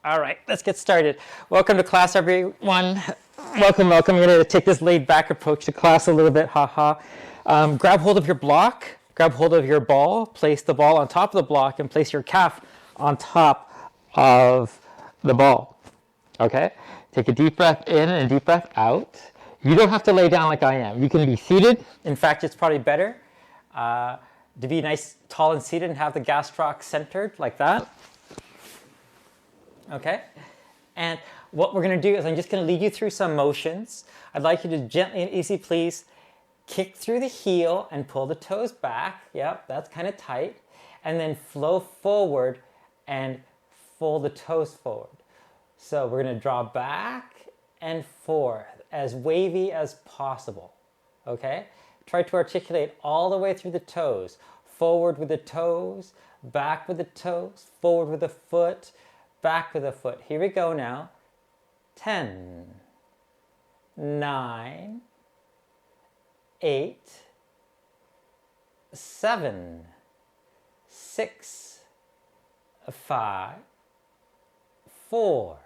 All right, let's get started. Welcome to class, everyone. Welcome, welcome. We're going to take this laid-back approach to class a little bit, haha. Grab hold of your block, grab hold of your ball, place the ball on top of the block, and place your calf on top of the ball. Okay? Take a deep breath in and a deep breath out. You don't have to lay down like I am. You can be seated. In fact, it's probably better to be nice, tall, and seated and have the gastroc centered like that. Okay? And what we're going to do is I'm just going to lead you through some motions. I'd like you to gently and easy, please, kick through the heel and pull the toes back. Yep, that's kind of tight. And then flow forward and fold the toes forward. So we're going to draw back and forth as wavy as possible. Okay? Try to articulate all the way through the toes. Forward with the toes, back with the toes, forward with the foot, back with the foot. Here we go now. 10, 9, 8, 7, 6, 5, 4,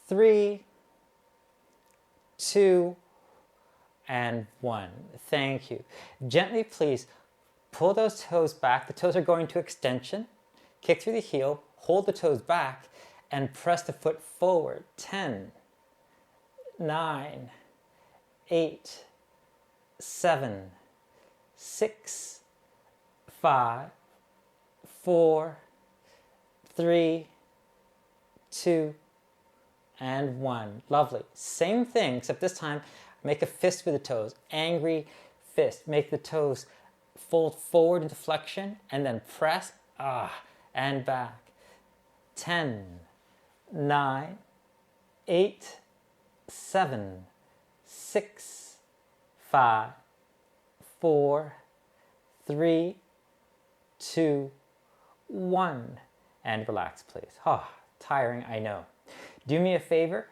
3, 2, and 1. Thank you. Gently, please, pull those toes back. The toes are going to extension. Kick through the heel, hold the toes back, and press the foot forward. 10, 9, 8, 7, 6, 5, 4, 3, 2, and 1. Lovely. Same thing, except this time, make a fist with the toes. Angry fist. Make the toes fold forward into flexion, and then press, and back. 10, 9, 8, 7, 6, 5, 4, 3, 2, 1. And relax, please. Tiring, I know. Do me a favor.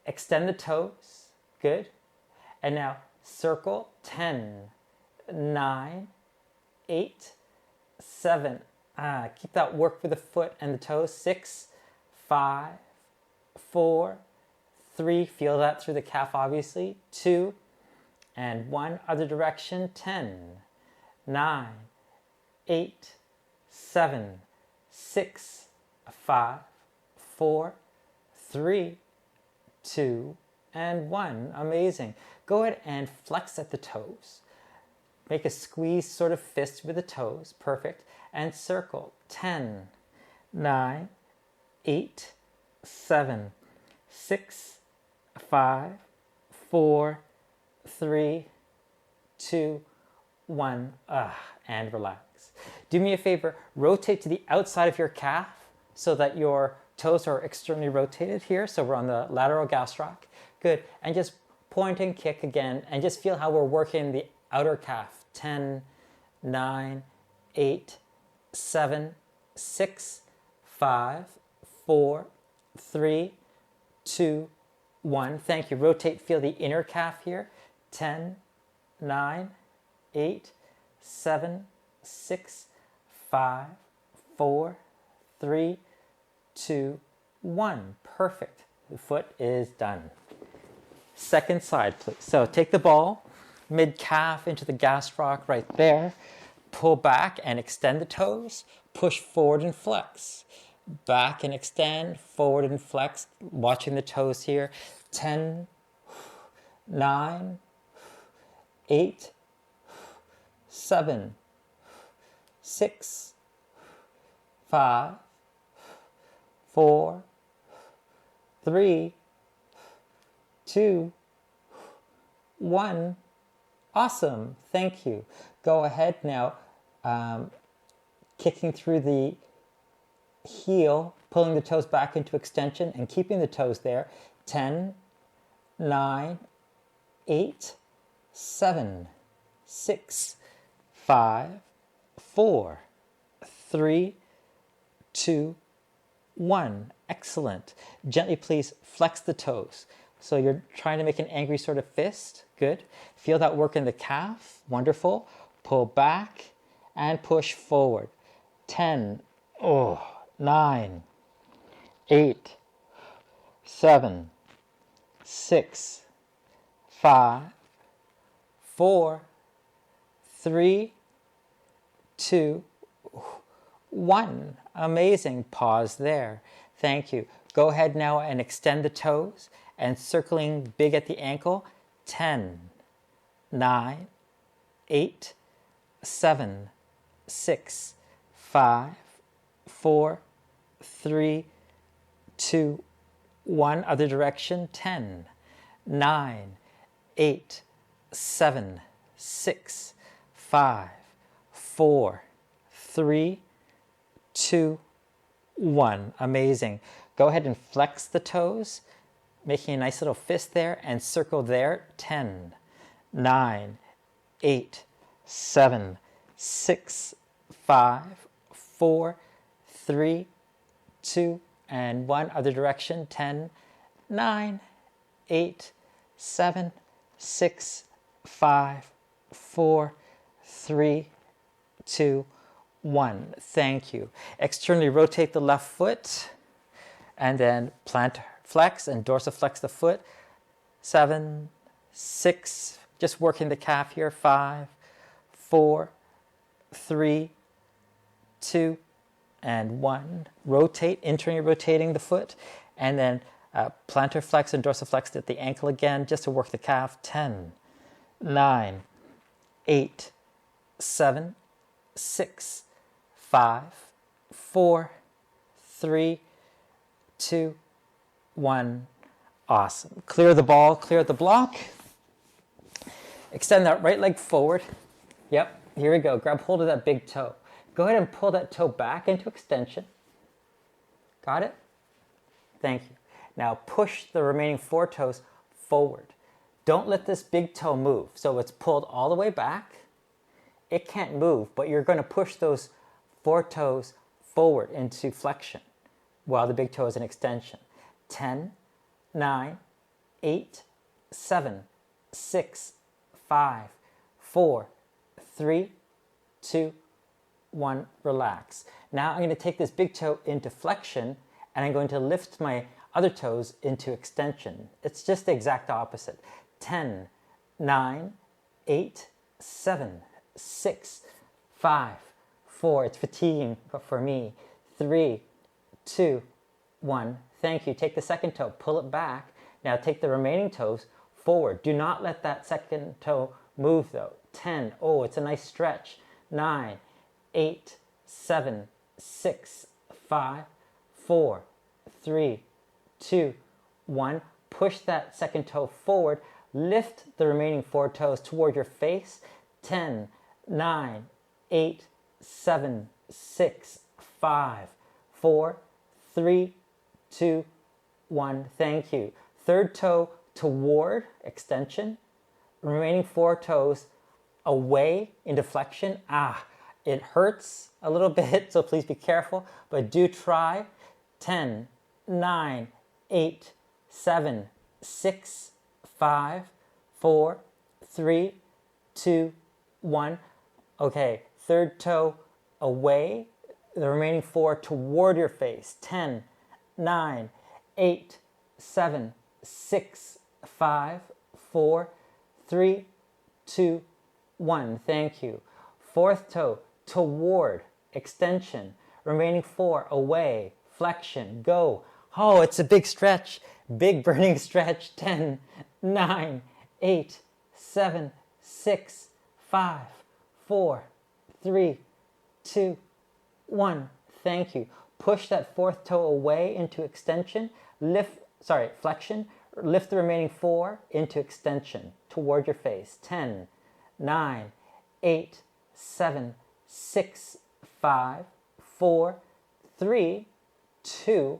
Extend the toes. Good. And now circle. 10, 9, 8, 7. Keep that work with the foot and the toes. 6, 5, 4, 3. Feel that through the calf, obviously. 2, and 1. Other direction. 10, 9, 8, 7, 6, 5, 4, 3, 2, and 1. Amazing. Go ahead and flex at the toes. Make a squeeze sort of fist with the toes. Perfect. And circle. 10, 9, 8, 7, 6, 5, 4, 3, 2, 1. And relax. Do me a favor. Rotate to the outside of your calf so that your toes are externally rotated here. So we're on the lateral gastroc. Good. And just point and kick again. And just feel how we're working the outer calf. 10, 9, 8, 7, 6, 5, 4, 3, 2, 1. Thank you. Rotate, feel the inner calf here. 10, 9, 8, 7, 6, 5, 4, 3, 2, 1. Perfect. The foot is done. Second side, please. So take the ball, mid-calf into the gastroc right there. Pull back and extend the toes. Push forward and flex. Back and extend, forward and flex. Watching the toes here. 10, 9, 8, 7, 6, 5, 4, 3, 2, 1. Awesome. Thank you. Go ahead now, kicking through the heel, pulling the toes back into extension and keeping the toes there. 10, 9, 8, 7, 6, 5, 4, 3, 2, 1. Excellent. Gently, please flex the toes. So you're trying to make an angry sort of fist. Good. Feel that work in the calf. Wonderful. Pull back and push forward. 10, 9, 8, 7, 6, 5, 4, 3, 2, 1. Amazing. Pause there. Thank you. Go ahead now and extend the toes and circling big at the ankle. 10, 9, 8, 7, 6, 5, 4, 3, 2, 1. Other direction. 10, 9, 8, 7, 6, 5, 4, 3, 2, 1. Amazing. Go ahead and flex the toes, making a nice little fist there, and circle there. 10, 9, 8, 7, 6, 5, 4, 3, 2, and 1. Other direction. 10, 9, 8, 7, 6, 5, 4, 3, 2, 1. Thank you. Externally rotate the left foot and then plantar flex and dorsiflex the foot. 7, 6, just working the calf here. 5, 4, 3, 2, and 1. Rotate, internally rotating the foot, and then plantar flex and dorsiflex at the ankle again, just to work the calf. 10, 9, 8, 7, 6, 5, 4, 3, 2, 1. Awesome. Clear the ball, clear the block. Extend that right leg forward. Yep, here we go. Grab hold of that big toe. Go ahead and pull that toe back into extension. Got it? Thank you. Now push the remaining 4 toes forward. Don't let this big toe move. So it's pulled all the way back. It can't move, but you're going to push those 4 toes forward into flexion while the big toe is in extension. 10, 9, 8, 7, 6, 5, 4, 3, 2, 1. Relax. Now I'm going to take this big toe into flexion and I'm going to lift my other toes into extension. It's just the exact opposite. 10, 9, 8, 7, 6, 5, 4. It's fatiguing for me. 3, 2, 1. Thank you. Take the second toe, pull it back. Now take the remaining toes forward. Do not let that second toe move though. 10. Oh, it's a nice stretch. 9, 8, 7, 6, 5, 4, 3, 2, 1. Push that second toe forward. Lift the remaining 4 toes toward your face. 10, 9, 8, 7, 6, 5, 4, 3, 2, 1. Thank you. Third toe toward extension. Remaining 4 toes away into flexion. It hurts a little bit, so please be careful, but do try. 10, 9, 8, 7, 6, 5, 4, 3, 2, 1. Okay, third toe away, the remaining 4 toward your face. 10, 9, 8, 7, 6, 5, 4, 3, 2, 1. Thank you. Fourth toe toward extension. Remaining 4 away, flexion. Go. Oh, it's a big stretch. Big burning stretch. 10, 9, 8, 7, 6, 5, 4, 3, 2, 1. Thank you. Push that fourth toe away into extension. Flexion. Lift the remaining 4 into extension toward your face. 10, 9, 8, 7, 6, 5, 4, 3, 2,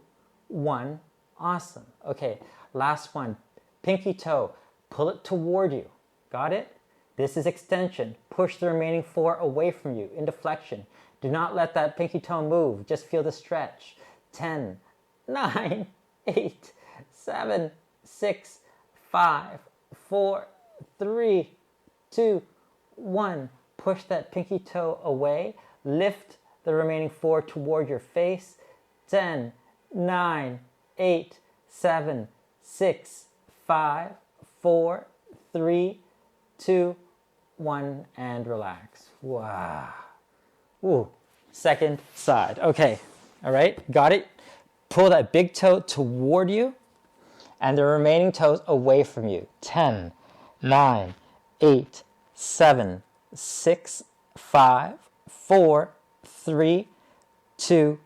1. Awesome. Okay, last one. Pinky toe. Pull it toward you. Got it? This is extension. Push the remaining 4 away from you into flexion. Do not let that pinky toe move. Just feel the stretch. 10, 9, 8, 7, 6, 5, 4, 3, 2, 1. Push that pinky toe away. Lift the remaining 4 toward your face. 10, 9, 8, 7, 6, 5, 4, 3, 2, 1, and relax. Wow. Ooh. Second side. Okay. All right. Got it? Pull that big toe toward you and the remaining toes away from you. 10, 9, 8, 7, 6, 5, 4, 3, 2,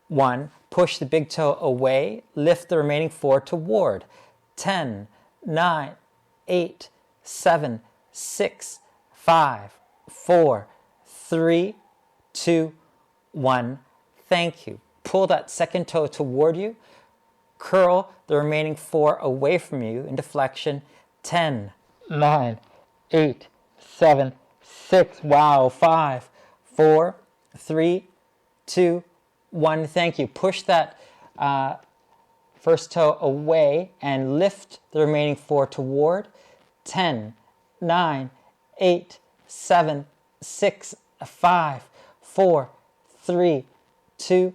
1. Push the big toe away. Lift the remaining 4 toward. 10, 9, 8, 7, 6, 5, 4, 3, 2, 1. Thank you. Pull that second toe toward you. Curl the remaining 4 away from you into flexion. 10, 9, 8, 7, 6. Wow. 5, 4, 3, 2, 1. Thank you. Push that first toe away and lift the remaining 4 toward. 10, 9, 8, 7, 6, 5, 4, 3, 2,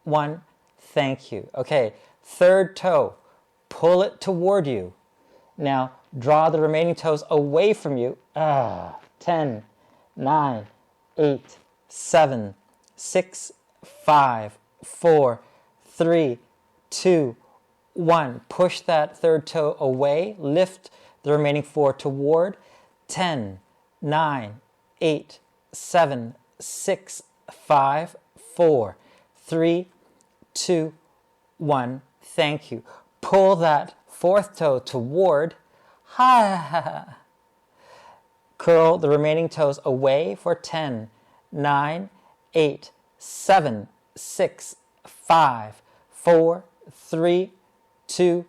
1. Thank you. Okay, third toe. Pull it toward you. Now, draw the remaining toes away from you. 10, 9, 8, 7, 6, 5, 4, 3, 2, 1. Push that third toe away. Lift the remaining 4 toward. 10, 9, 8, 7, 6, 5, 4, 3, 2, 1. Thank you. Pull that fourth toe toward. Curl the remaining toes away for 10, 9, 8, 7, 6, 5, 4, 3, 2,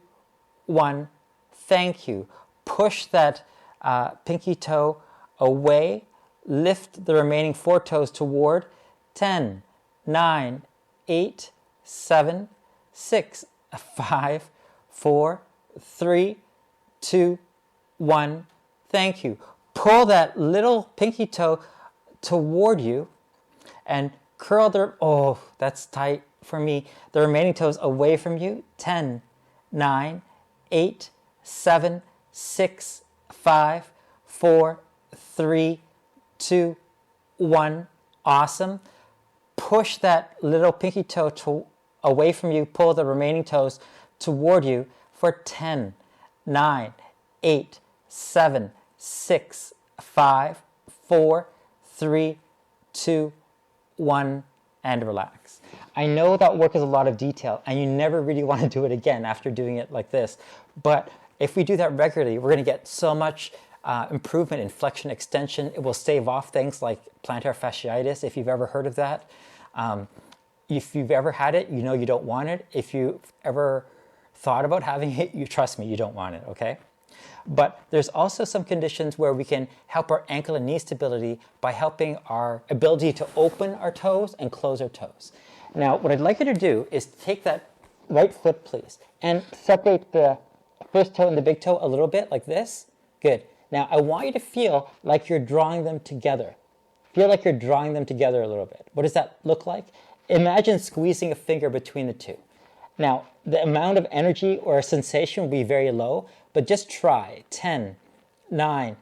1. Thank you. Push that pinky toe away. Lift the remaining 4 toes toward. 10, 9, 8, 7, 6, 5, 4, 3, 2, 1. Thank you. Pull that little pinky toe toward you and curl the, oh, that's tight for me, the remaining toes away from you. 10, 9, 8, 7, 6, 5, 4, 3, 2, 1. Awesome. Push that little pinky toe away from you. Pull the remaining toes toward you for 10, 9, 8, 7, 6, 5, 4, 3, 2, 1, and relax. I know that work is a lot of detail and you never really want to do it again after doing it like this, but if we do that regularly, we're going to get so much improvement in flexion extension. It will stave off things like plantar fasciitis, if you've ever heard of that. If you've ever had it, you know you don't want it. If you've ever thought about having it, you trust me, you don't want it, okay? But there's also some conditions where we can help our ankle and knee stability by helping our ability to open our toes and close our toes. Now, what I'd like you to do is take that right foot, please, and separate the first toe and the big toe a little bit like this. Good. Now, I want you to feel like you're drawing them together. Feel like you're drawing them together a little bit. What does that look like? Imagine squeezing a finger between the two. Now, the amount of energy or sensation will be very low, but just try. 10, 9,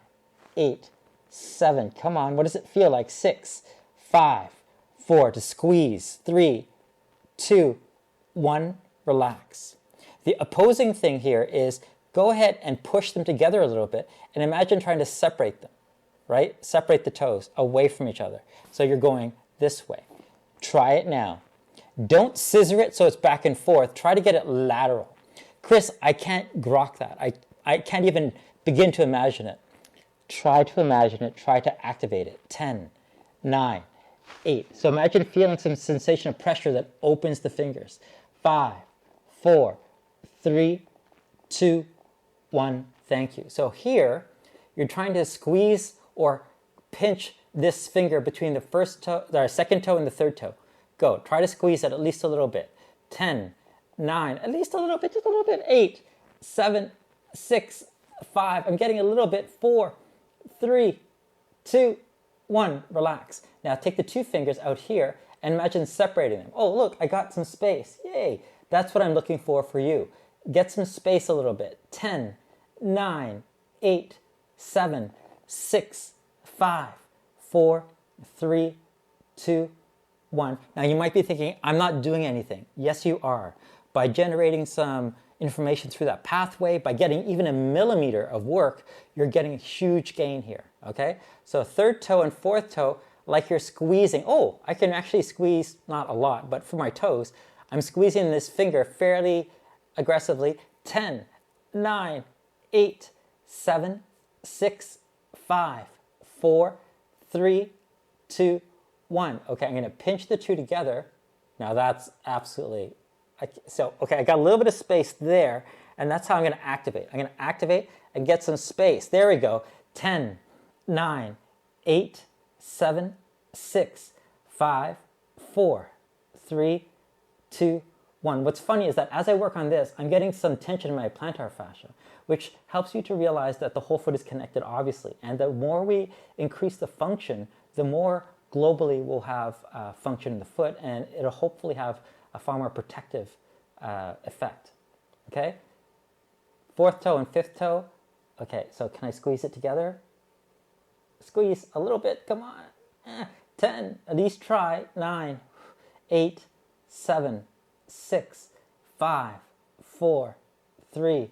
8, 7. Come on, what does it feel like? 6, 5, 4. To squeeze. 3, 2, 1. Relax. The opposing thing here is go ahead and push them together a little bit and imagine trying to separate them, right? Separate the toes away from each other. So you're going this way. Try it now. Don't scissor it so it's back and forth. Try to get it lateral. Chris, I can't grok that. I can't even begin to imagine it. Try to imagine it. Try to activate it. 10, 9, 8. So imagine feeling some sensation of pressure that opens the fingers. 5, 4, 3, 2, 1. Thank you. So here, you're trying to squeeze or pinch this finger between the first toe, the second toe and the third toe. Go. Try to squeeze it at least a little bit. 10, 9, at least a little bit, just a little bit. 8, 7, 6, 5. I'm getting a little bit. 4, 3, 2, 1. Relax. Now take the two fingers out here and imagine separating them. Oh, look, I got some space. Yay. That's what I'm looking for you. Get some space a little bit. 10, 9, 8, 7, 6, 5, 4, 3, 2, 1. Now you might be thinking, I'm not doing anything. Yes, you are. By generating some information through that pathway, by getting even a millimeter of work, you're getting a huge gain here, okay? So third toe and fourth toe, like you're squeezing. Oh, I can actually squeeze, not a lot, but for my toes, I'm squeezing this finger fairly aggressively. 10, 9, 8, 7, 6, 5, 4, 3, 2, 1. Okay, I'm going to pinch the two together. Now that's absolutely, okay, I got a little bit of space there, and that's how I'm going to activate. I'm going to activate and get some space. There we go. 10, 9, 8, 7, 6, 5, 4, 3, 2, 1. What's funny is that as I work on this, I'm getting some tension in my plantar fascia, which helps you to realize that the whole foot is connected, obviously. And the more we increase the function, the more globally we'll have function in the foot, and it'll hopefully have a far more protective effect. Okay? Fourth toe and fifth toe. Okay, so can I squeeze it together? Squeeze a little bit, come on. 10, at least try. 9, 8, 7, 6, 5, 4, 3,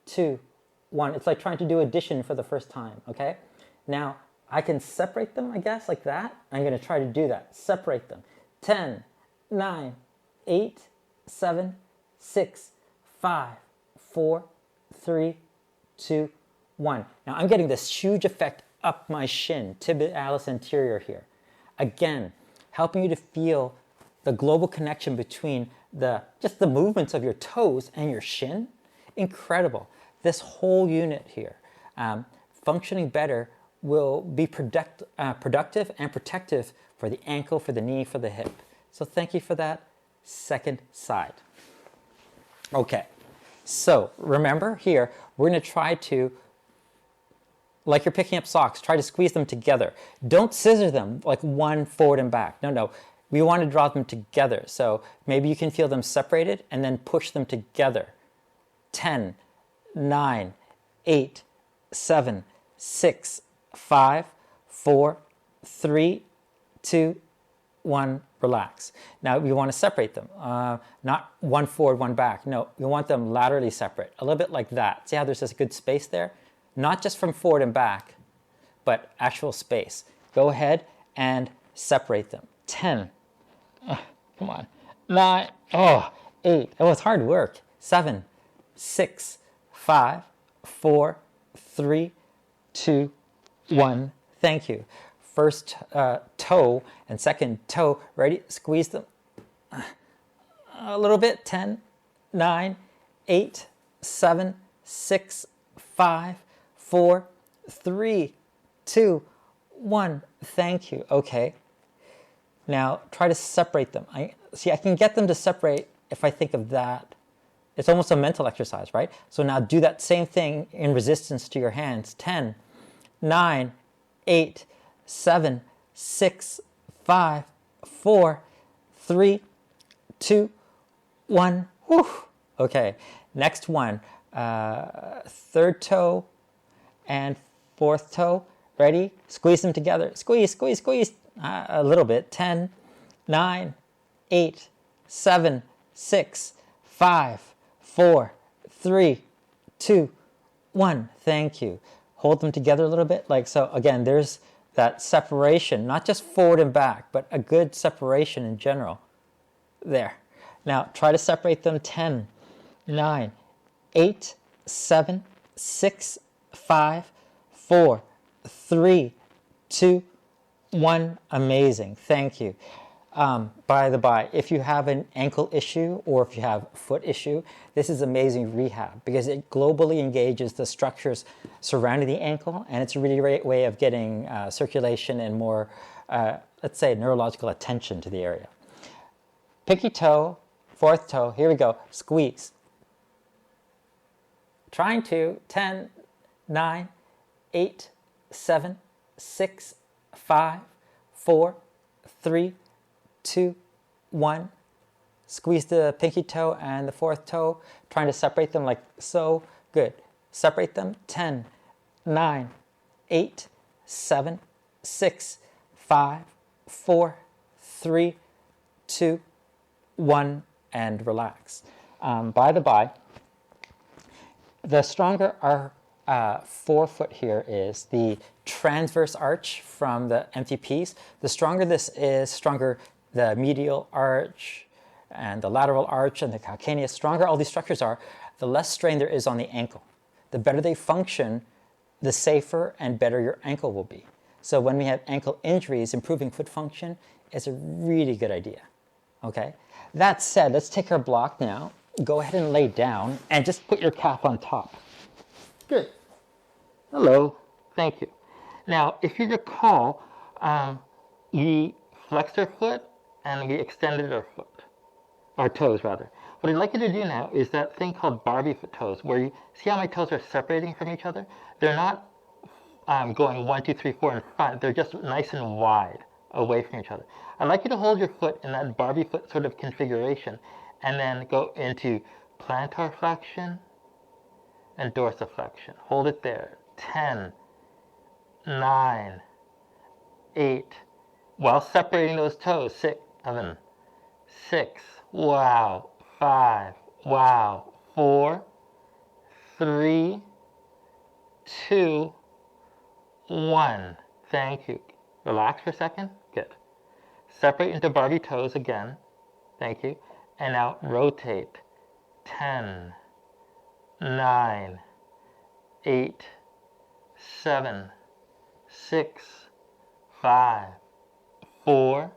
2, 1. It's like trying to do addition for the first time, okay? Now, I can separate them, I guess, like that. I'm going to try to do that. Separate them. 10, 9, 8, 7, 6, 5, 4, 3, 2, 1. Now, I'm getting this huge effect up my shin, tibialis anterior here. Again, helping you to feel the global connection between just the movements of your toes and your shin. Incredible. This whole unit here, functioning better, will be productive and protective for the ankle, for the knee, for the hip. So thank you for that. Second side. Okay, so remember here, we're going to try to, like you're picking up socks, try to squeeze them together. Don't scissor them like one forward and back. No. We want to draw them together. So maybe you can feel them separated and then push them together. 10, 9, 8, 7, 6, 5, 4, 3, 2, 1, relax. Now we want to separate them. Not one forward, one back. No, we want them laterally separate. A little bit like that. See how there's this good space there? Not just from forward and back, but actual space. Go ahead and separate them. 10. Come on. 9. 8. Oh, it's hard work. 7, 6, 5, 4, 3, 2, 1. Thank you. First toe and second toe. Ready? Squeeze them a little bit. 10, 9, 8, 7, 6, 5, 4, 3, 2, 1. Thank you. Okay. Now try to separate them. I can get them to separate if I think of that. It's almost a mental exercise, right? So now do that same thing in resistance to your hands. 10, 9, 8, 7, 6, 5, 4, 3, 2, 1. Whew. Okay, next one. Third toe and fourth toe. Ready? Squeeze them together. Squeeze, squeeze, squeeze. A little bit. 10, 9, 8, 7, 6, 5, 4, 3, 2, 1. Thank you. Hold them together a little bit like so. Again, there's that separation, not just forward and back, but a good separation in general. There. Now try to separate them. 10, 9, 8, 7, 6, 5, 4, 3, 2, 1. Amazing. Thank you. By the by, if you have an ankle issue or if you have a foot issue, this is amazing rehab because it globally engages the structures surrounding the ankle, and it's a really great way of getting circulation and more, let's say, neurological attention to the area. Pinky toe, fourth toe, here we go, squeeze. Trying to, 10, 9, 8, 7, 6, 5, 4, 3, 2, 1. Squeeze the pinky toe and the fourth toe, trying to separate them like so. Good. Separate them. 10, 9, 8, 7, 6, 5, 4, 3, 2, 1, and relax. By the by, the stronger our forefoot here is, the transverse arch from the MTPs, the stronger this is, stronger the medial arch and the lateral arch and the calcaneus, stronger all these structures are, the less strain there is on the ankle. The better they function, the safer and better your ankle will be. So when we have ankle injuries, improving foot function is a really good idea. Okay? That said, let's take our block now. Go ahead and lay down and just put your calf on top. Good. Hello. Thank you. Now, if you recall, we flexed our foot and we extended our foot. Our toes, rather. What I'd like you to do now is that thing called Barbie foot toes, where you see how my toes are separating from each other? They're not going 1, 2, 3, 4 in front. They're just nice and wide away from each other. I'd like you to hold your foot in that Barbie foot sort of configuration and then go into plantar flexion and dorsiflexion. Hold it there. 10, 9, 8, while separating those toes. 6, 7, 6, wow, 5, wow, 4, 3, 2, 1. Thank you. Relax for a second. Good. Separate into Barbie toes again. Thank you. And now rotate. 10, 9, 8, 7, 6, 5, 4,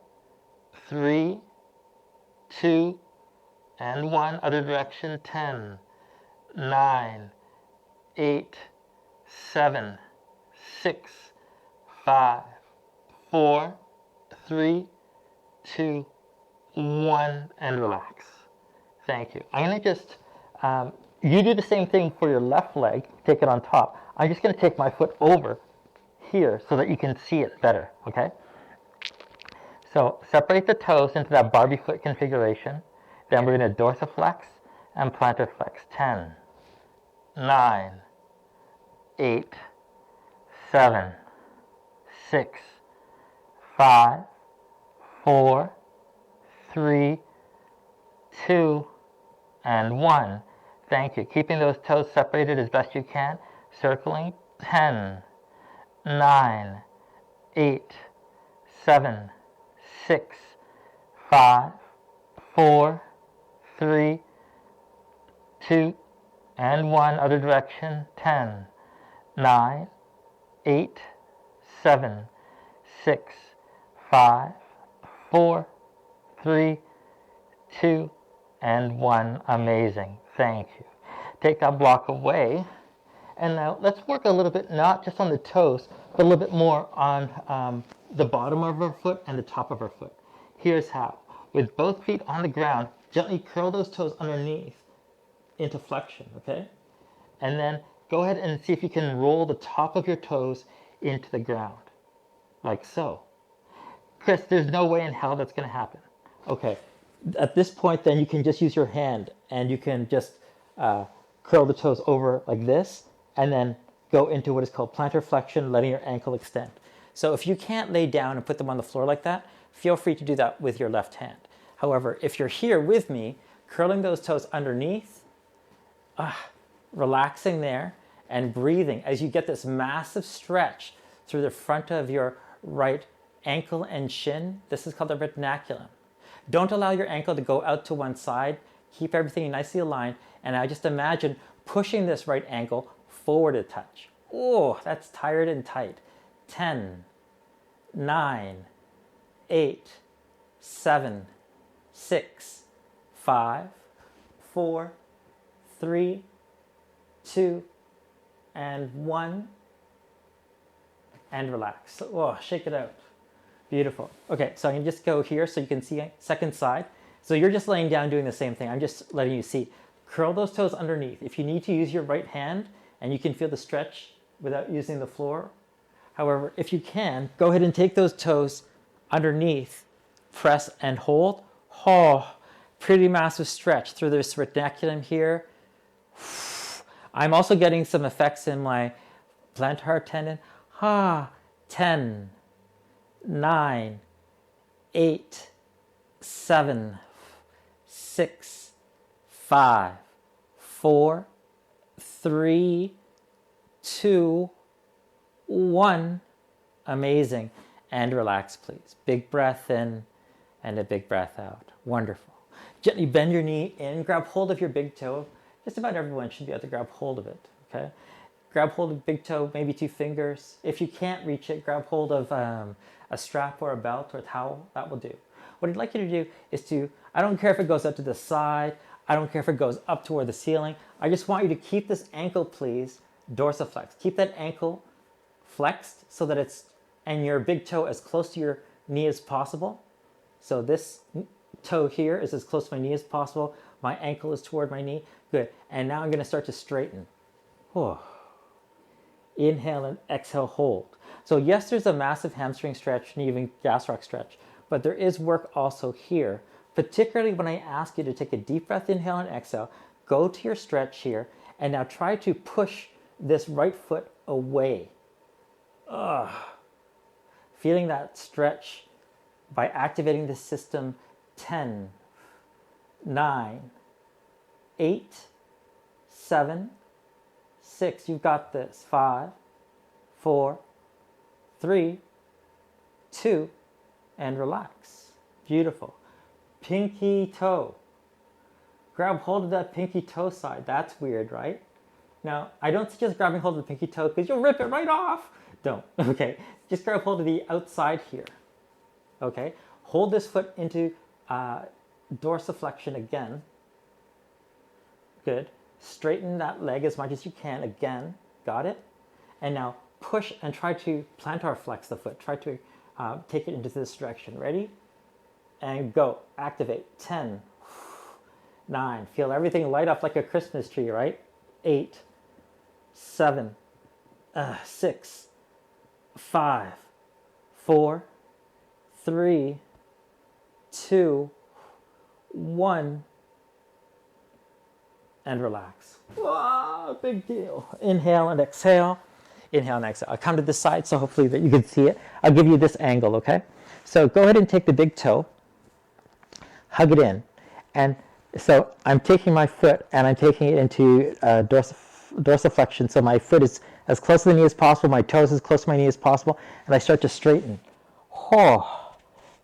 3, 2, and 1. Other direction. 10, 9, 8, 7, 6, 5, 4, 3, 2, 1, and relax. Thank you. I'm going to just, you do the same thing for your left leg, take it on top. I'm just going to take my foot over here so that you can see it better, okay? So separate the toes into that Barbie foot configuration. Then we're going to dorsiflex and plantar flex. 10, 9, 8, 7, 6, 5, 4, 3, 2, and 1. Thank you. Keeping those toes separated as best you can. Circling. 10, 9, 8, 7, 6, 5, 4, 3, 2, and 1. Other direction. 10, 9, 8, 7, 6, 5, 4, 3, 2, and 1. Amazing. Thank you. Take that block away. And now let's work a little bit, not just on the toes, but a little bit more on the bottom of our foot and the top of our foot. Here's how. With both feet on the ground, gently curl those toes underneath into flexion, okay? And then go ahead and see if you can roll the top of your toes into the ground, like so. Chris, there's no way in hell that's going to happen. Okay, at this point then you can just use your hand and you can just curl the toes over like this and then go into what is called plantar flexion, letting your ankle extend. So if you can't lay down and put them on the floor like that, feel free to do that with your left hand. However, if you're here with me, curling those toes underneath, relaxing there and breathing as you get this massive stretch through the front of your right ankle and shin. This is called the retinaculum. Don't allow your ankle to go out to one side. Keep everything nicely aligned. And I just imagine pushing this right ankle forward a touch. Oh, that's tired and tight. 10, 9, 8, 7, 6, 5, 4, 3, 2, and 1. And relax. Oh, shake it out. Beautiful. Okay, so I can just go here so you can see second side. So you're just laying down doing the same thing. I'm just letting you see. Curl those toes underneath. If you need to use your right hand and you can feel the stretch without using the floor. However, if you can, go ahead and take those toes underneath, press and hold. Oh, Pretty massive stretch through this reticulum here. I'm also getting some effects in my plantar tendon. 10, 9, 8, 7, 6, 5, 4, 3, 2, 1. Amazing. And relax, please. Big breath in and a big breath out. Wonderful. Gently bend your knee in. Grab hold of your big toe. Just about everyone should be able to grab hold of it. Okay? Grab hold of big toe, maybe 2 fingers. If you can't reach it, grab hold of a strap or a belt or a towel. That will do. What I'd like you to do is to, I don't care if it goes up to the side. I don't care if it goes up toward the ceiling. I just want you to keep this ankle, please, dorsiflex. Keep that ankle flexed so that it's, and your big toe as close to your knee as possible. So this toe here is as close to my knee as possible. My ankle is toward my knee. Good. And now I'm going to start to straighten. Oh. Inhale and exhale, hold. So yes, there's a massive hamstring stretch and even gastroc stretch, but there is work also here, particularly when I ask you to take a deep breath, inhale and exhale, go to your stretch here, and now try to push this right foot away. Feeling that stretch by activating the system. 10, 9, 8, 7, 6. You've got this. 5, 4, 3, 2, and relax. Beautiful. Pinky toe. Grab hold of that pinky toe side. That's weird, right? Now, I don't suggest grabbing hold of the pinky toe because you'll rip it right off. Don't. Okay. Just grab hold of the outside here. Okay. Hold this foot into dorsiflexion again. Good. Straighten that leg as much as you can again. Got it? And now push and try to plantar flex the foot. Try to take it into this direction. Ready? And go. Activate. 10, 9. Feel everything light up like a Christmas tree, right? 8, 7, 6, 5, 4, 3, 2, 1, and relax. Whoa, big deal. Inhale and exhale. Inhale and exhale. I'll come to this side so hopefully that you can see it. I'll give you this angle, okay? So go ahead and take the big toe, hug it in. And so I'm taking my foot and I'm taking it into dorsiflexion. So my foot is as close to the knee as possible, my toes as close to my knee as possible, and I start to straighten. Oh.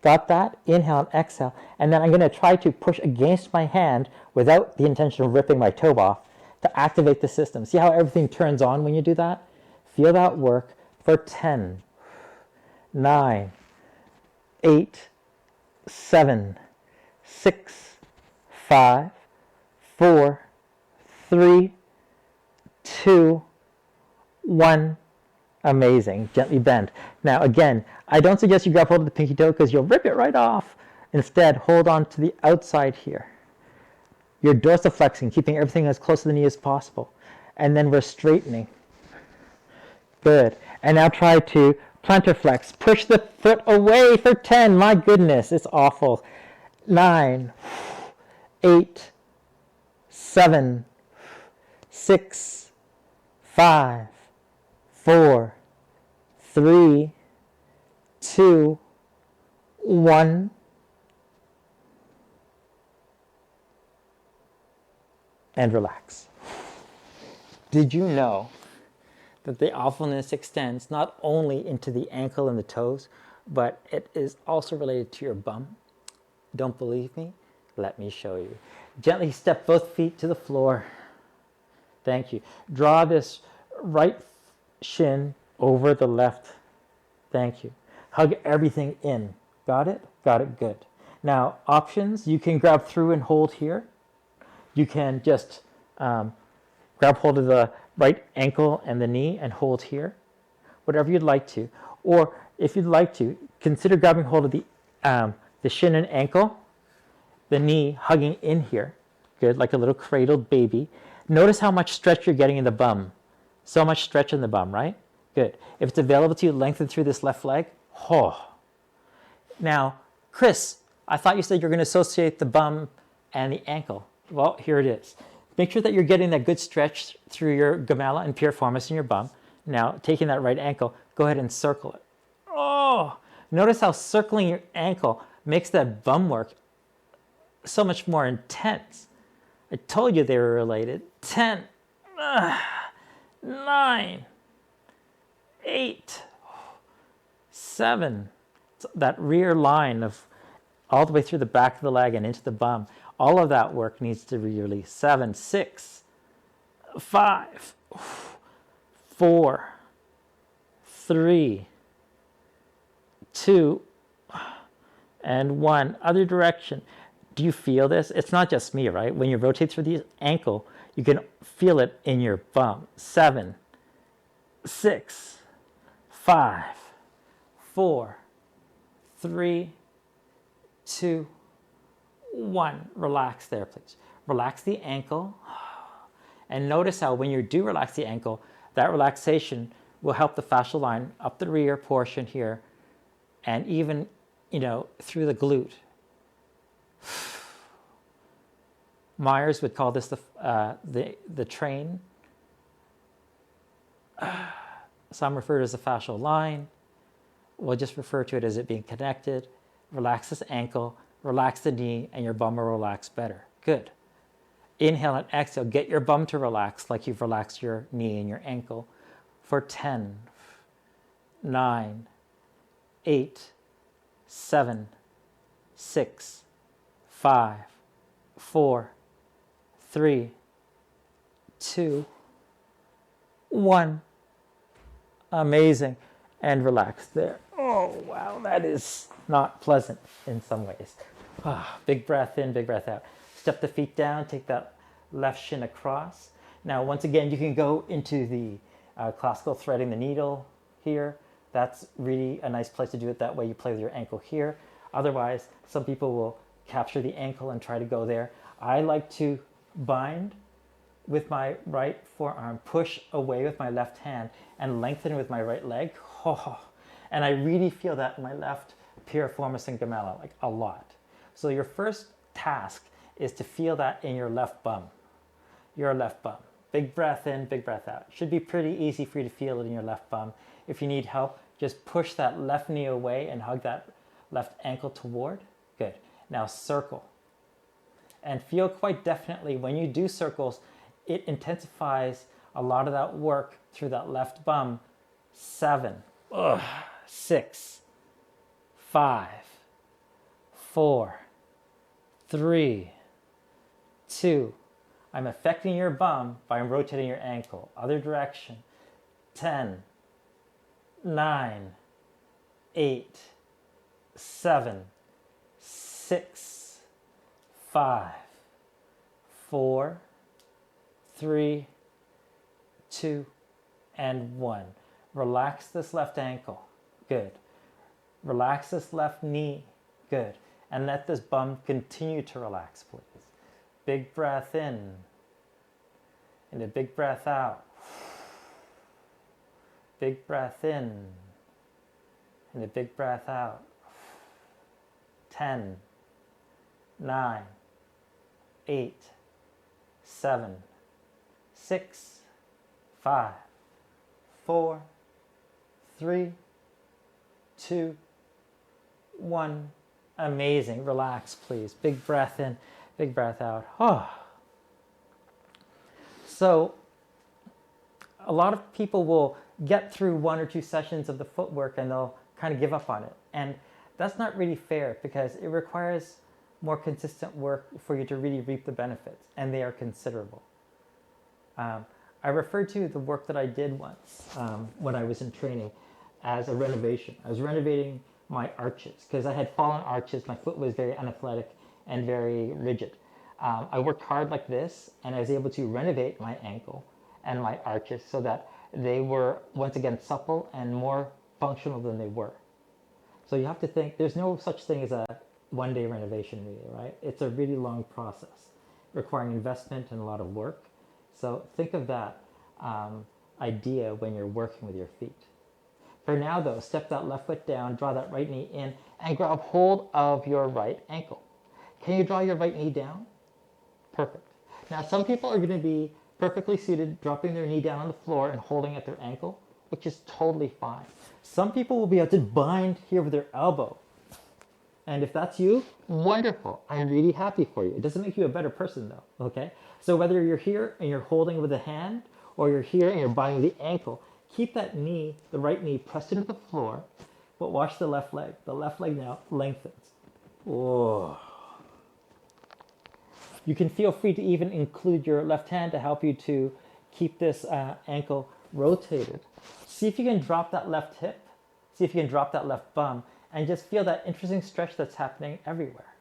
Got that? Inhale and exhale. And then I'm going to try to push against my hand without the intention of ripping my toe off to activate the system. See how everything turns on when you do that? Feel that work for 10, 9, 8, 7, 6, 5, 4, 3, 2, 1. Amazing. Gently bend. Now again, I don't suggest you grab hold of the pinky toe because you'll rip it right off. Instead, hold on to the outside here. You're dorsiflexing, keeping everything as close to the knee as possible. And then we're straightening. Good. And now try to plantar flex. Push the foot away for 10. My goodness, it's awful. 9, 8, 7, 6, 5, 4, 3, 2, 1. And relax. Did you know that the awfulness extends not only into the ankle and the toes, but it is also related to your bum? Don't believe me? Let me show you. Gently step both feet to the floor. Thank you. Draw this right shin over the left. Thank you. Hug everything in. Got it? Got it. Good. Now, options. You can grab through and hold here. You can just grab hold of the right ankle and the knee and hold here. Whatever you'd like to. Or if you'd like to, consider grabbing hold of the shin and ankle, the knee hugging in here. Good, like a little cradled baby. Notice how much stretch you're getting in the bum. So much stretch in the bum, right? Good. If it's available to you, lengthen through this left leg. Oh. Now, Chris, I thought you said you're going to associate the bum and the ankle. Well, here it is. Make sure that you're getting that good stretch through your gemella and piriformis in your bum. Now, taking that right ankle, go ahead and circle it. Oh, notice how circling your ankle makes that bum work so much more intense. I told you they were related. 10, 9, 8, 7. That rear line of all the way through the back of the leg and into the bum. All of that work needs to be released. 7, 6, 5, 4, 3, 2, and 1. Other direction. Do you feel this? It's not just me, right? When you rotate through the ankle, you can feel it in your bum. 7, 6, 5, 4, 3, 2, 1. Relax there, please. Relax the ankle. And notice how when you do relax the ankle, that relaxation will help the fascial line up the rear portion here and even, through the glute. Myers would call this the train. Some refer to it as the fascial line. We'll just refer to it as it being connected. Relax this ankle, relax the knee, and your bum will relax better. Good. Inhale and exhale. Get your bum to relax like you've relaxed your knee and your ankle for 10, 9, 8, 7, 6, 5, 4, 3, 2, 1. Amazing. And relax there. Oh, wow, that is not pleasant in some ways. Big breath in, big breath out. Step the feet down, take that left shin across. Now, once again, you can go into the classical threading the needle here. That's really a nice place to do it. That way you play with your ankle here. Otherwise, some people will capture the ankle and try to go there. I like to bind with my right forearm, push away with my left hand, and lengthen with my right leg. And I really feel that in my left piriformis and gemella, like a lot. So your first task is to feel that in your left bum. Your left bum. Big breath in, big breath out. Should be pretty easy for you to feel it in your left bum. If you need help, just push that left knee away and hug that left ankle toward. Good. Now circle. And feel quite definitely when you do circles, it intensifies a lot of that work through that left bum. 7, 6, 5, 4, 3, 2. I'm affecting your bum by rotating your ankle. Other direction. 10, 9, 8, 7, 6, 5, 4, 3, 2, and 1. Relax this left ankle. Good. Relax this left knee. Good. And let this bum continue to relax, please. Big breath in. And a big breath out. Big breath in. And a big breath out. 10, 9, 8, 7, 6, 5, 4, 3, 2, 1. Amazing. Relax, please. Big breath in, big breath out. So, a lot of people will get through 1 or 2 sessions of the footwork and they'll kind of give up on it. And that's not really fair because it requires more consistent work for you to really reap the benefits, and they are considerable. I referred to the work that I did once when I was in training as a renovation. I was renovating my arches because I had fallen arches. My foot was very unathletic and very rigid. I worked hard like this, and I was able to renovate my ankle and my arches so that they were once again supple and more functional than they were. So you have to think, there's no such thing as a one-day renovation really, right? It's a really long process requiring investment and a lot of work. So think of that idea when you're working with your feet. For now though, step that left foot down, draw that right knee in, and grab hold of your right ankle. Can you draw your right knee down? Perfect. Now, some people are going to be perfectly seated, dropping their knee down on the floor and holding at their ankle, which is totally fine. Some people will be able to bind here with their elbow. And if that's you, wonderful. I'm really happy for you. It doesn't make you a better person though, okay? So whether you're here and you're holding with a hand, or you're here and you're binding the ankle, keep that knee, the right knee, pressed into the floor, but watch the left leg. The left leg now lengthens. Whoa. You can feel free to even include your left hand to help you to keep this ankle rotated. See if you can drop that left hip. See if you can drop that left bum and just feel that interesting stretch that's happening everywhere.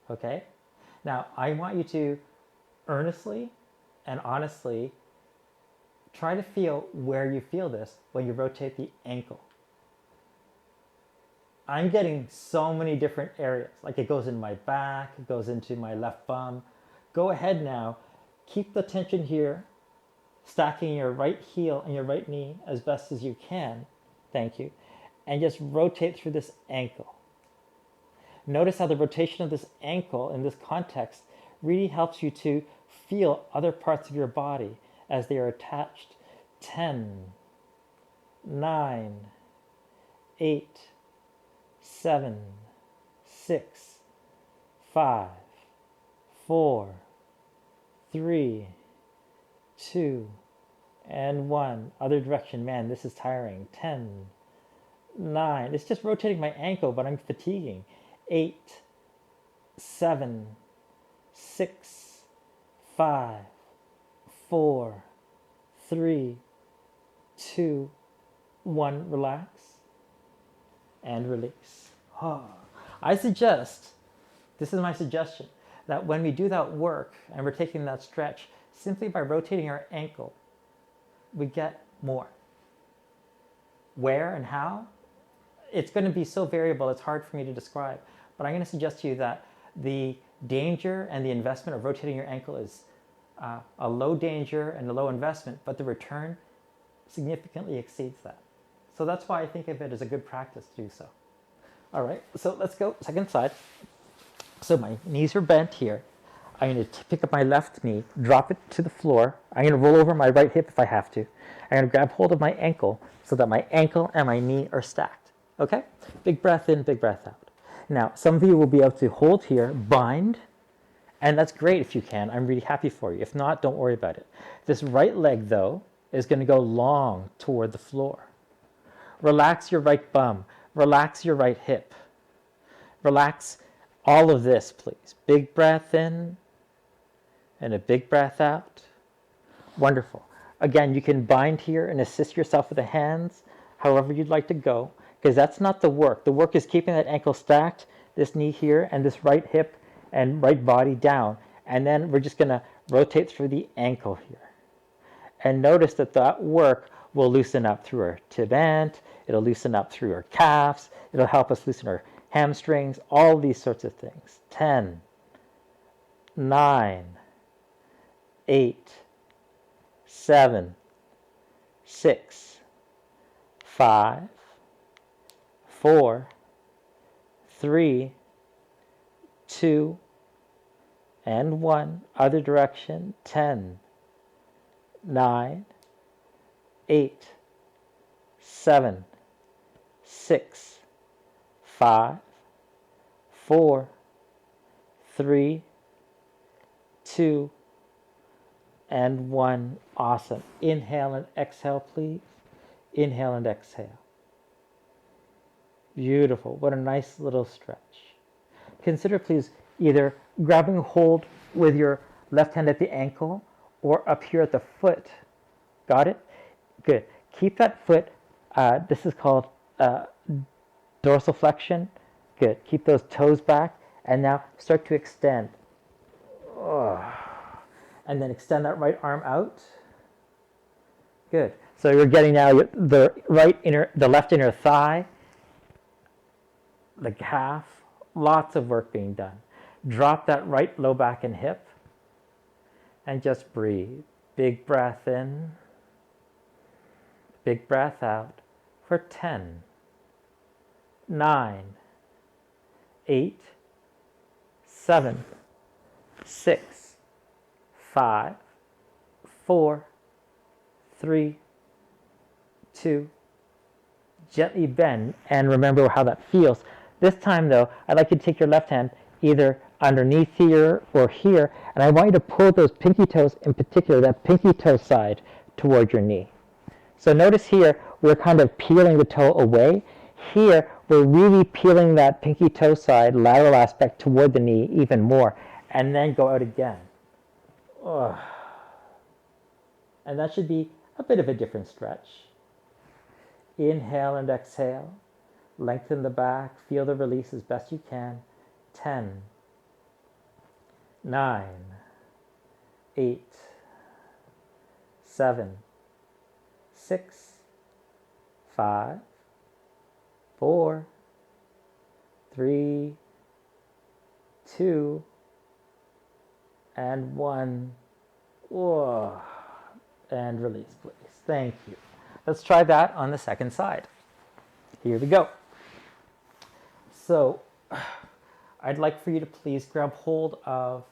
Okay? Now, I want you to earnestly and honestly try to feel where you feel this when you rotate the ankle. I'm getting so many different areas. Like it goes in my back, it goes into my left bum. Go ahead now, keep the tension here, stacking your right heel and your right knee as best as you can. Thank you. And just rotate through this ankle. Notice how the rotation of this ankle in this context really helps you to feel other parts of your body as they are attached. 10, 9, 8, 7, 6, 5, 4, 3, 2, and 1. Other direction. Man, this is tiring. 10, 9. It's just rotating my ankle, but I'm fatiguing. 8, 7, 6, 5, 4, 3, 2, 1. Relax and release. I suggest, this is my suggestion, that when we do that work and we're taking that stretch, simply by rotating our ankle, we get more. Where and how? It's going to be so variable, it's hard for me to describe. But I'm going to suggest to you that the danger and the investment of rotating your ankle is a low danger and a low investment, but the return significantly exceeds that. So that's why I think of it as a good practice to do so. All right, so let's go second side. So my knees are bent here. I'm going to pick up my left knee, drop it to the floor. I'm going to roll over my right hip if I have to. I'm going to grab hold of my ankle so that my ankle and my knee are stacked. Okay? Big breath in, big breath out. Now, some of you will be able to hold here, bind, and that's great if you can. I'm really happy for you. If not, don't worry about it. This right leg, though, is going to go long toward the floor. Relax your right bum. Relax your right hip. Relax all of this, please. Big breath in and a big breath out. Wonderful. Again, you can bind here and assist yourself with the hands, however you'd like to go, because that's not the work. The work is keeping that ankle stacked, this knee here, and this right hip and right body down. And then we're just going to rotate through the ankle here. And notice that that work will loosen up through our tibant, it'll loosen up through our calves, it'll help us loosen our hamstrings, all these sorts of things. 10, 9, 8, 7, 6, 5, 4, 3, 2, and 1. Other direction. 10, 9, 8, 7, 6, 5, 4, 3, 2, and 1. Awesome. Inhale and exhale, please. Inhale and exhale. Beautiful. What a nice little stretch. Consider, please, either grabbing hold with your left hand at the ankle or up here at the foot. Got it? Good. Keep that foot, this is called dorsiflexion. Good. Keep those toes back and now start to extend. And then extend that right arm out. Good. So you're getting now the left inner thigh, the calf, lots of work being done. Drop that right low back and hip and just breathe. Big breath in, big breath out for 10, 9, 8, 7, 6, 5, 4, 3, 2. Gently bend and remember how that feels. This time though, I'd like you to take your left hand either underneath here or here, and I want you to pull those pinky toes, in particular that pinky toe side, toward your knee. So notice here, we're kind of peeling the toe away. Here, we're really peeling that pinky toe side, lateral aspect, toward the knee even more, and then go out again. Ugh. And that should be a bit of a different stretch. Inhale and exhale. Lengthen the back. Feel the release as best you can. 10, 9, 8, 7, 6, 5, 4, 3, 2, and 1. Whoa. And release, please. Thank you. Let's try that on the second side. Here we go. So, I'd like for you to please grab hold of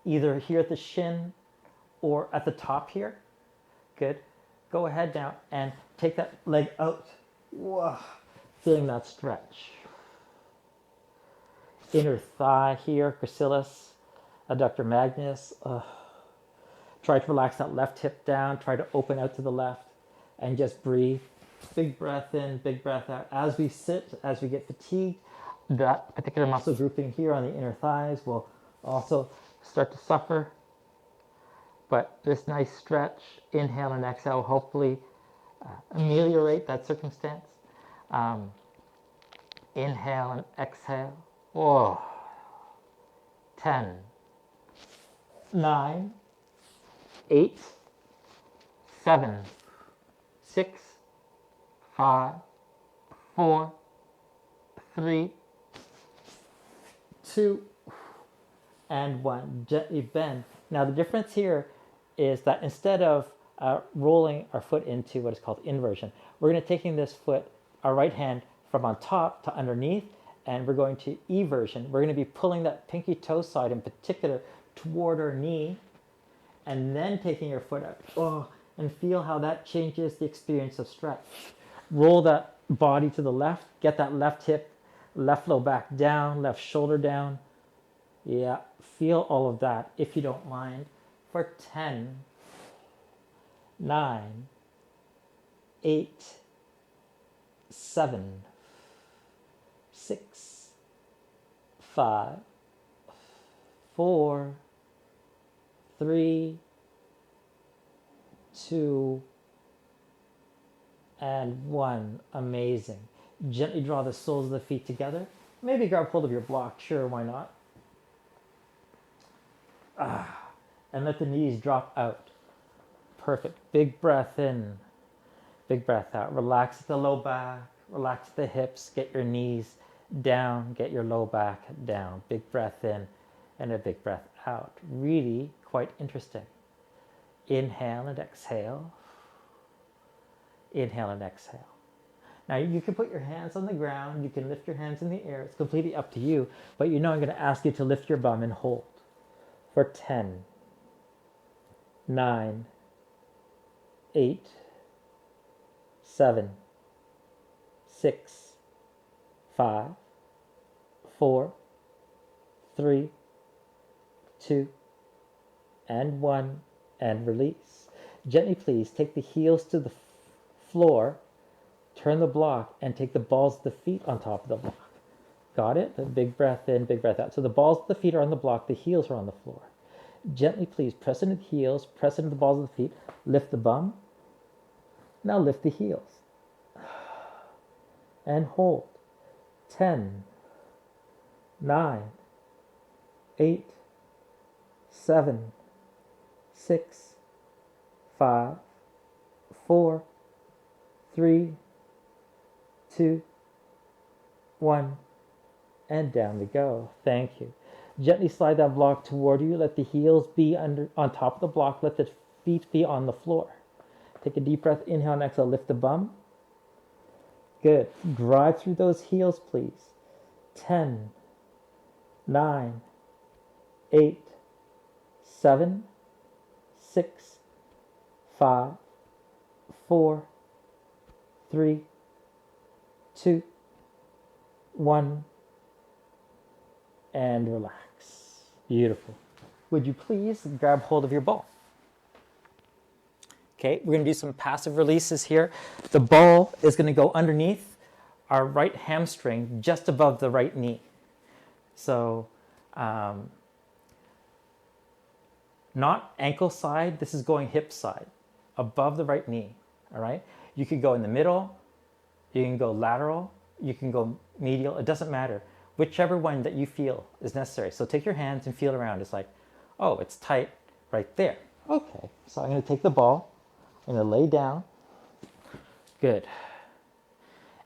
either here at the shin or at the top here. Good. Go ahead now and take that leg out. Whoa. Feeling that stretch. Inner thigh here, gracilis, adductor magnus. Try to relax that left hip down. Try to open out to the left and just breathe. Big breath in, big breath out. As we sit, as we get fatigued, that particular muscle grouping here on the inner thighs will also start to suffer. But this nice stretch, inhale and exhale, hopefully ameliorate that circumstance. Inhale and exhale. Oh. 10, 9, 8, 7, 6, 5, 4, 3, 2, and 1. Gently bend. Now the difference here is that instead of rolling our foot into what is called inversion, we're going to taking this foot, our right hand, from on top to underneath, and we're going to eversion. We're going to be pulling that pinky toe side in particular toward our knee, and then taking your foot out. Oh, and feel how that changes the experience of stretch. Roll that body to the left, get that left hip, left low back down, left shoulder down. Yeah, feel all of that if you don't mind. For 10, 9, 8, 7, 6, 5, 4, 3, 2, and 1. Amazing. Gently draw the soles of the feet together. Maybe grab hold of your block. Sure, why not? And let the knees drop out. Perfect. Big breath in. Big breath out. Relax the low back. Relax the hips. Get your knees down. Get your low back down. Big breath in and a big breath out. Really quite interesting. Inhale and exhale. Inhale and exhale. Now you can put your hands on the ground. You can lift your hands in the air. It's completely up to you. But you know I'm going to ask you to lift your bum and hold. For 10, 9, 8, 7, 6, 5, 4, 3, 2, and 1, and release. Gently, please, take the heels to the floor, turn the block, and take the balls of the feet on top of the block. Got it? A big breath in, big breath out. So the balls of the feet are on the block, the heels are on the floor. Gently, please, press into the heels, press into the balls of the feet, lift the bum. Now lift the heels. And hold. 10, 9, 8, 7, 6, 5, 4, 3, 2, 1. And down we go. Thank you. Gently slide that block toward you. Let the heels be on top of the block. Let the feet be on the floor. Take a deep breath. Inhale and exhale. Lift the bum. Good. Drive through those heels, please. 10, 9, 8, 7, 6, 5, 4, 3, 2, 1, and relax. Beautiful. Would you please grab hold of your ball? Okay, we're going to do some passive releases here. The ball is going to go underneath our right hamstring, just above the right knee. So, not ankle side, this is going hip side, above the right knee, all right? You could go in the middle, you can go lateral, you can go medial, it doesn't matter. Whichever one that you feel is necessary. So take your hands and feel around. It's like, oh, it's tight right there. Okay, so I'm going to take the ball, I'm going to lay down. Good.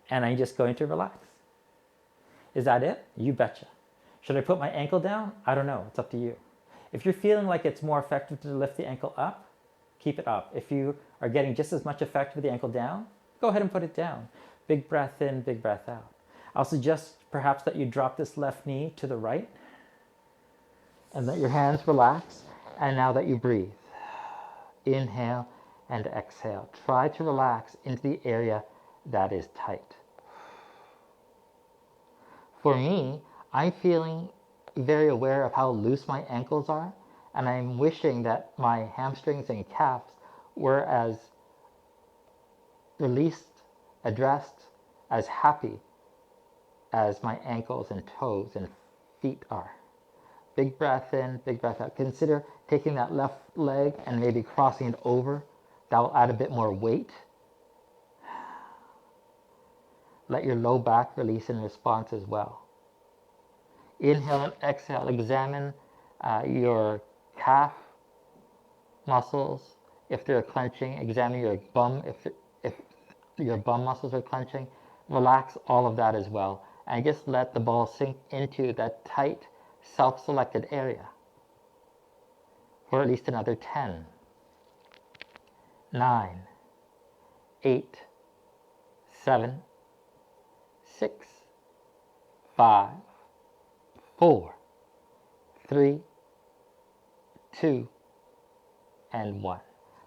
And I'm just going to relax. Is that it? You betcha. Should I put my ankle down? I don't know. It's up to you. If you're feeling like it's more effective to lift the ankle up, keep it up. If you are getting just as much effect with the ankle down, go ahead and put it down. Big breath in, big breath out. I'll suggest perhaps that you drop this left knee to the right and let your hands relax. And now that you breathe, inhale and exhale. Try to relax into the area that is tight. For me, I'm feeling very aware of how loose my ankles are, and I'm wishing that my hamstrings and calves were as released, addressed, as happy as my ankles and toes and feet are. Big breath in, big breath out. Consider taking that left leg and maybe crossing it over. That will add a bit more weight. Let your low back release in response as well. Inhale and exhale. Examine your calf muscles if they're clenching. Examine your bum if your bum muscles are clenching. Relax all of that as well. And just let the ball sink into that tight, self-selected area for at least another 10, 9, 8, 7, 6, 5, 4, 3, 2, and 1.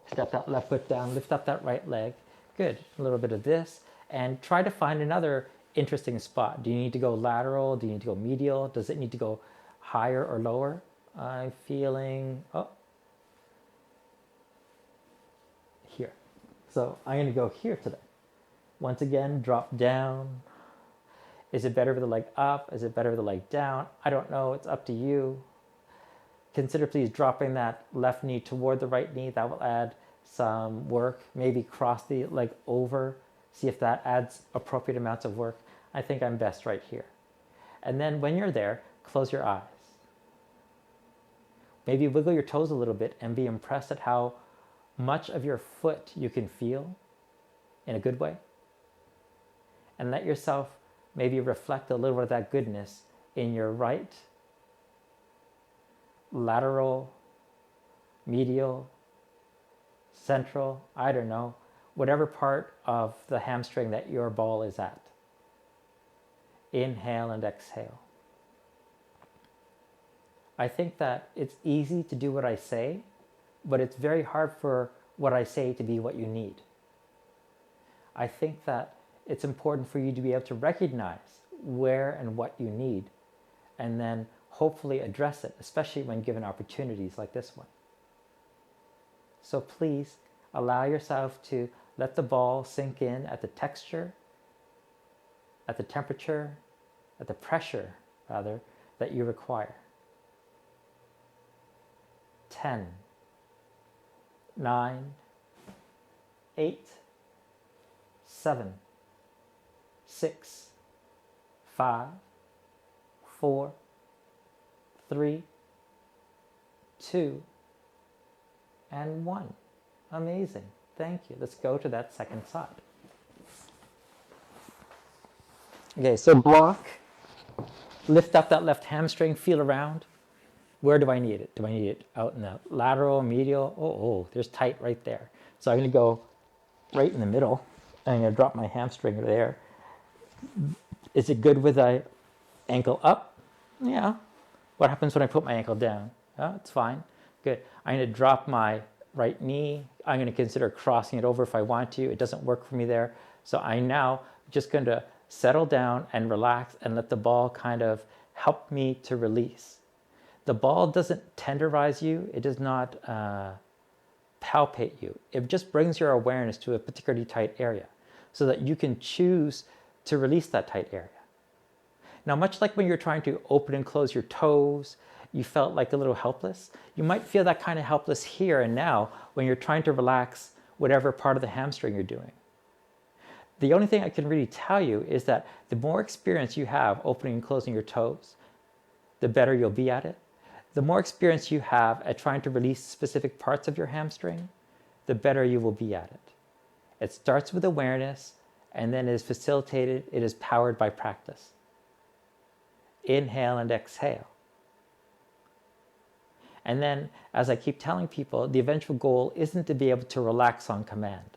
Step that left foot down, lift up that right leg. Good. A little bit of this. And try to find another interesting spot. Do you need to go lateral? Do you need to go medial? Does it need to go higher or lower? I'm feeling, here. So I'm going to go here today. Once again, drop down. Is it better with the leg up? Is it better with the leg down? I don't know. It's up to you. Consider please dropping that left knee toward the right knee. That will add some work. Maybe cross the leg over. See if that adds appropriate amounts of work. I think I'm best right here. And then when you're there, close your eyes. Maybe wiggle your toes a little bit and be impressed at how much of your foot you can feel in a good way. And let yourself maybe reflect a little bit of that goodness in your right, lateral, medial, central, I don't know, whatever part of the hamstring that your ball is at. Inhale and exhale. I think that it's easy to do what I say, but it's very hard for what I say to be what you need. I think that it's important for you to be able to recognize where and what you need, and then hopefully address it, especially when given opportunities like this one. So please allow yourself to let the ball sink in at the texture, at the temperature, at the pressure, rather, that you require. 10, 9, 8, 7, 6, 5, 4, 3, 2, and 1. Amazing. Thank you. Let's go to that second side. Okay, so block. Lift up that left hamstring, feel around. Where do I need it? Do I need it out in the lateral, medial? Oh, there's tight right there. So I'm going to go right in the middle. I'm going to drop my hamstring there. Is it good with the ankle up? Yeah. What happens when I put my ankle down? Oh, it's fine. Good. I'm going to drop my right knee. I'm going to consider crossing it over if I want to. It doesn't work for me there. So I'm now just going to settle down and relax and let the ball kind of help me to release. The ball doesn't tenderize you. It does not palpate you. It just brings your awareness to a particularly tight area so that you can choose to release that tight area. Now, much like when you're trying to open and close your toes, you felt like a little helpless. You might feel that kind of helpless here and now when you're trying to relax whatever part of the hamstring you're doing. The only thing I can really tell you is that the more experience you have opening and closing your toes, the better you'll be at it. The more experience you have at trying to release specific parts of your hamstring, the better you will be at it. It starts with awareness and then is facilitated, it is powered by practice. Inhale and exhale. And then, as I keep telling people, the eventual goal isn't to be able to relax on command.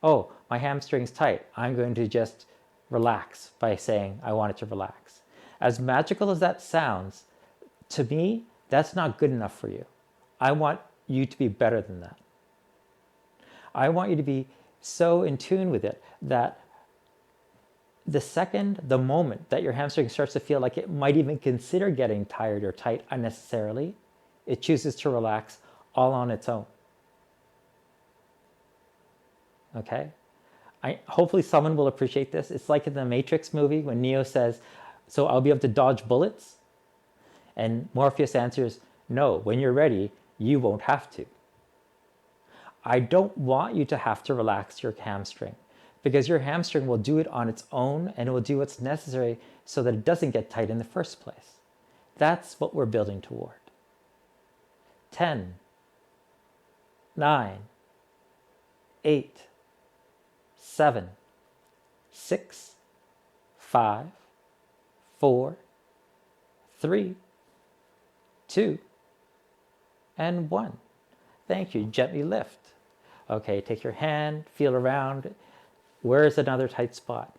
Oh, my hamstring's tight. I'm going to just relax by saying I want it to relax. As magical as that sounds, to me, that's not good enough for you. I want you to be better than that. I want you to be so in tune with it that the moment that your hamstring starts to feel like it might even consider getting tired or tight unnecessarily, it chooses to relax all on its own. Okay? Hopefully someone will appreciate this. It's like in the Matrix movie when Neo says, so I'll be able to dodge bullets? And Morpheus answers, no, when you're ready, you won't have to. I don't want you to have to relax your hamstring because your hamstring will do it on its own and it will do what's necessary so that it doesn't get tight in the first place. That's what we're building toward. 10, 9, 8, 7, 6, 5, 4, 3, 2, and 1. Thank you. Gently lift. Okay, take your hand, feel around. Where is another tight spot?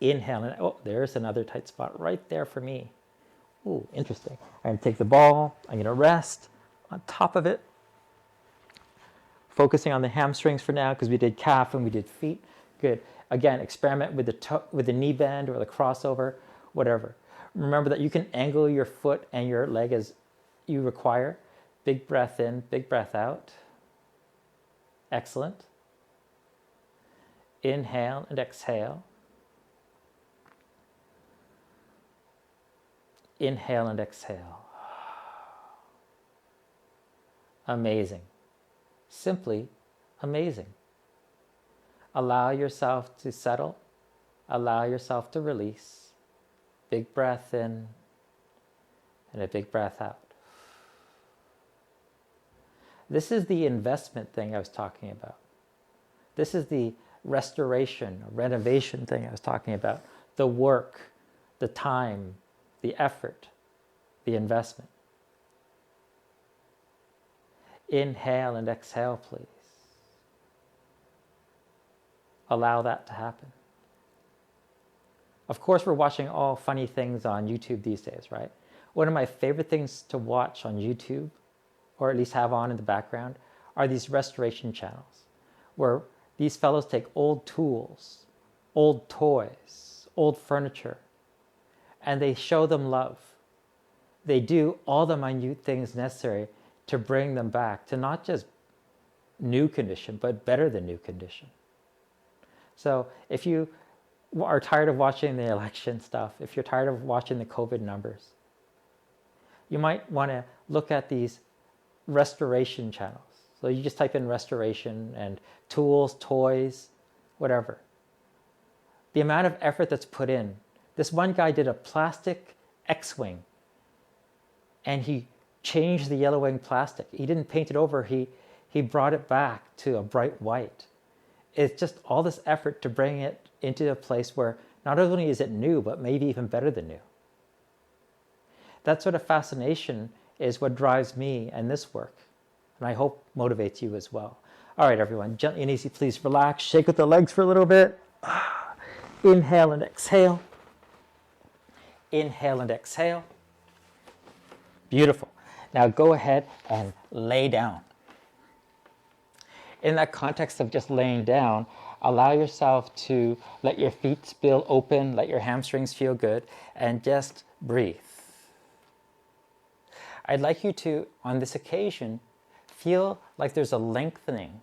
Inhale, and oh, there's another tight spot right there for me. Ooh, interesting. I'm going to take the ball. I'm going to rest on top of it. Focusing on the hamstrings for now because we did calf and we did feet. Good. Again, experiment with the knee bend or the crossover, whatever. Remember that you can angle your foot and your leg as you require. Big breath in, big breath out. Excellent. Inhale and exhale. Inhale and exhale. Amazing. Simply amazing. Allow yourself to settle. Allow yourself to release. Big breath in and a big breath out. This is the investment thing I was talking about. This is the restoration, renovation thing I was talking about. The work, the time, the effort, the investment. Inhale and exhale, please. Allow that to happen. Of course, we're watching all funny things on YouTube these days, right? One of my favorite things to watch on YouTube, or at least have on in the background, are these restoration channels, where these fellows take old tools, old toys, old furniture, and they show them love. They do all the minute things necessary to bring them back to not just new condition, but better than new condition. So if you are tired of watching the election stuff, if you're tired of watching the COVID numbers, you might want to look at these restoration channels. So you just type in restoration and tools, toys, whatever. The amount of effort that's put in. This one guy did a plastic X-Wing and he changed the yellow wing plastic. He didn't paint it over, he brought it back to a bright white. It's just all this effort to bring it into a place where not only is it new, but maybe even better than new. That sort of fascination is what drives me and this work, and I hope motivates you as well. All right, everyone, gently and easy, please relax. Shake with the legs for a little bit. Inhale and exhale. Inhale and exhale. Beautiful. Now go ahead and lay down. In that context of just laying down, allow yourself to let your feet spill open, let your hamstrings feel good, and just breathe. I'd like you to, on this occasion, feel like there's a lengthening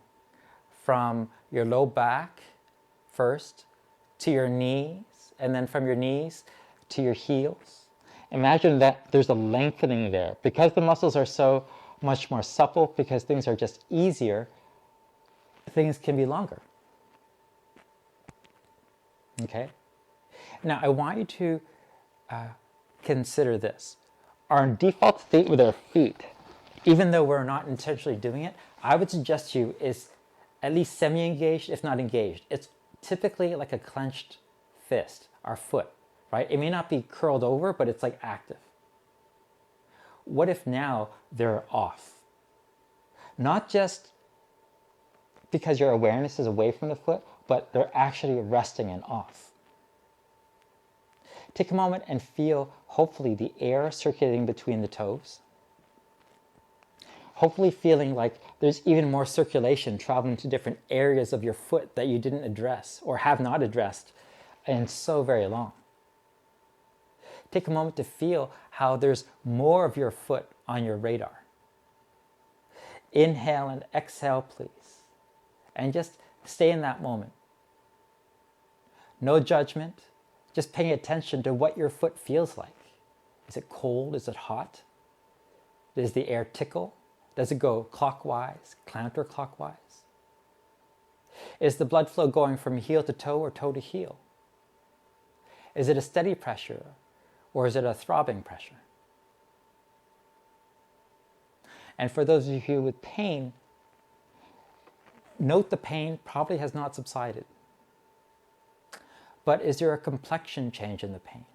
from your low back first to your knees, and then from your knees to your heels. Imagine that there's a lengthening there. Because the muscles are so much more supple, because things are just easier, things can be longer. Okay? Now, I want you to consider this. Our default state with our feet, even though we're not intentionally doing it, I would suggest to you is at least semi-engaged, if not engaged. It's typically like a clenched fist, our foot, right? It may not be curled over, but it's like active. What if now they're off? Not just because your awareness is away from the foot, but they're actually resting and off. Take a moment and feel, hopefully, the air circulating between the toes. Hopefully feeling like there's even more circulation traveling to different areas of your foot that you didn't address or have not addressed in so very long. Take a moment to feel how there's more of your foot on your radar. Inhale and exhale, please. And just stay in that moment. No judgment, just paying attention to what your foot feels like. Is it cold? Is it hot? Does the air tickle? Does it go clockwise, counterclockwise? Is the blood flow going from heel to toe or toe to heel? Is it a steady pressure or is it a throbbing pressure? And for those of you with pain, note the pain probably has not subsided. But is there a complexion change in the pain?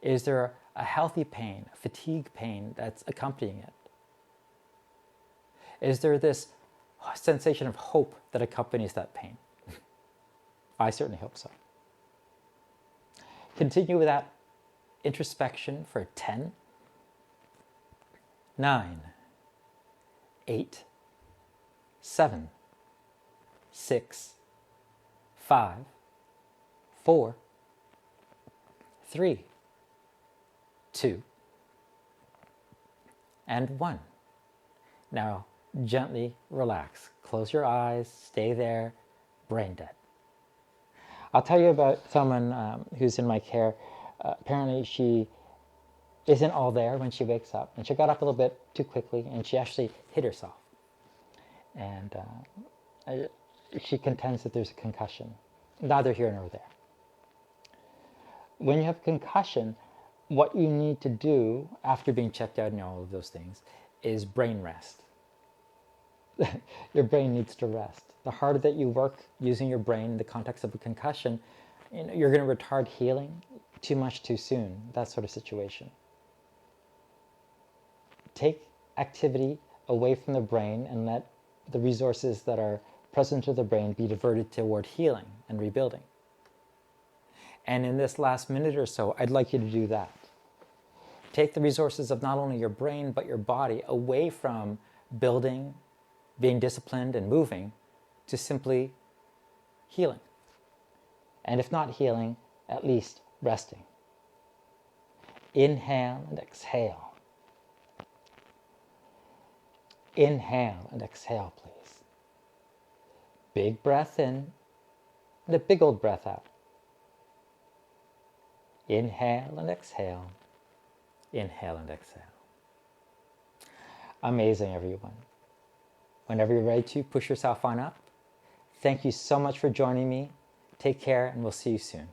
Is there a healthy pain, a fatigue pain that's accompanying it? Is there this sensation of hope that accompanies that pain? I certainly hope so. Continue with that introspection for 10, 9, 8, 7, 6, 5, 4, 3, 2, and 1. Now, gently relax. Close your eyes, stay there, brain dead. I'll tell you about someone who's in my care. Apparently she isn't all there when she wakes up, and she got up a little bit too quickly, and she actually hit herself. And she contends that there's a concussion. Neither here nor there. When you have concussion, what you need to do after being checked out and all of those things is brain rest. Your brain needs to rest. The harder that you work using your brain in the context of a concussion, you're going to retard healing too much too soon, that sort of situation. Take activity away from the brain and let the resources that are present to the brain be diverted toward healing and rebuilding. And in this last minute or so, I'd like you to do that. Take the resources of not only your brain, but your body away from building, being disciplined and moving, to simply healing. And if not healing, at least resting. Inhale and exhale. Inhale and exhale, please. Big breath in and a big old breath out. Inhale and exhale. Inhale and exhale. Amazing, everyone. Whenever you're ready to, push yourself on up. Thank you so much for joining me. Take care, and we'll see you soon.